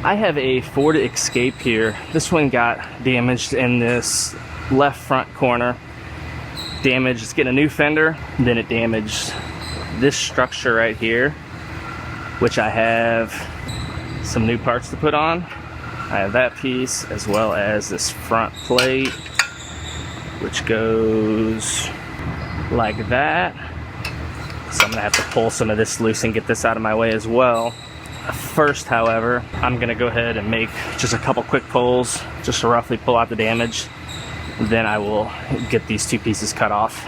I have a Ford Escape here. This one got damaged in this left front corner. Damaged, it's getting a new fender. Then it damaged this structure right here, which I have some new parts to put on. I have that piece as well as this front plate, which goes like that. So I'm gonna have to pull some of this loose and get this out of my way as well. First, however, I'm gonna go ahead and make just a couple quick pulls just to roughly pull out the damage. Then I will get these two pieces cut off.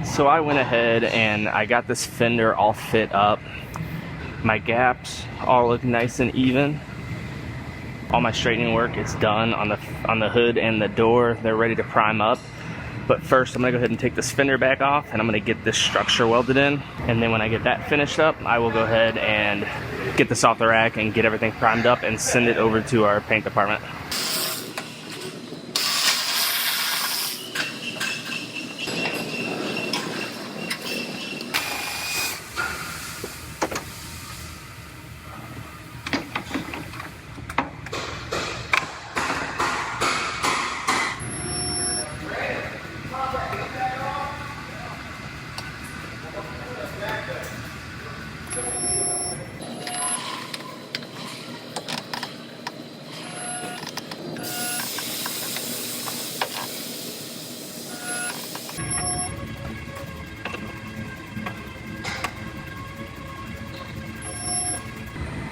So I went ahead and I got this fender all fit up. My gaps all look nice and even. All my straightening work is done on the hood and the door. They're ready to prime up. But first, I'm gonna go ahead and take this fender back off, and I'm gonna get this structure welded in. And then when I get that finished up, I will go ahead and get this off the rack and get everything primed up and send it over to our paint department.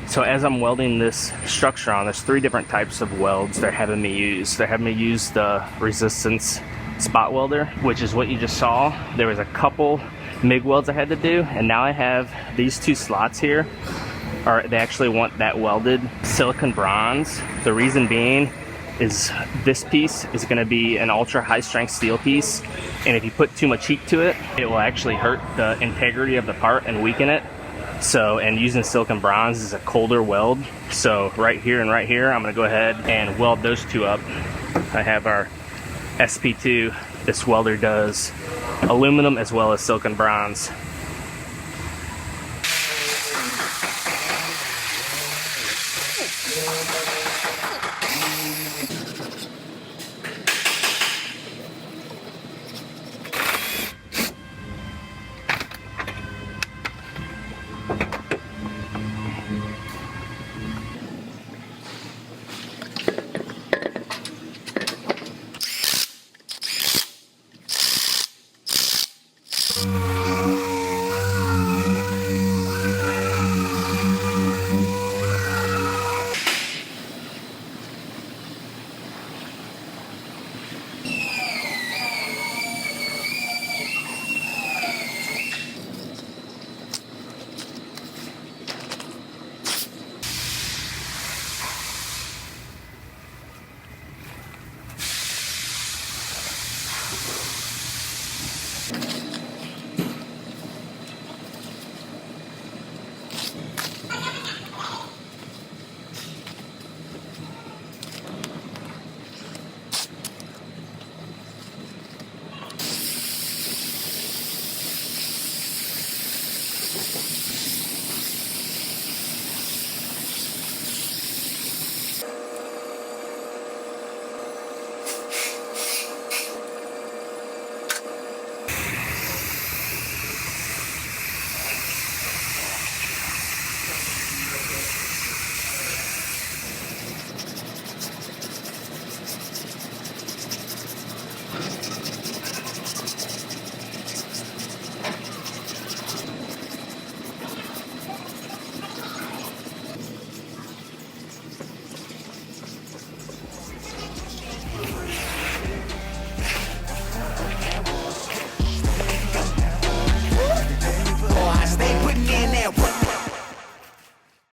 So as I'm welding this structure on, there's 3 different types of welds they're having me use. They're having me use the resistance spot welder, which is what you just saw. There was a couple MIG welds I had to do, and now I have these 2 slots here. They actually want that welded silicon bronze. The reason being is this piece is going to be an ultra high strength steel piece, and if you put too much heat to it, it will actually hurt the integrity of the part and weaken it. So, and using silicon bronze is a colder weld. So right here and right here, I'm gonna go ahead and weld those 2 up. I have our SP2. This welder does aluminum as well as silicon bronze.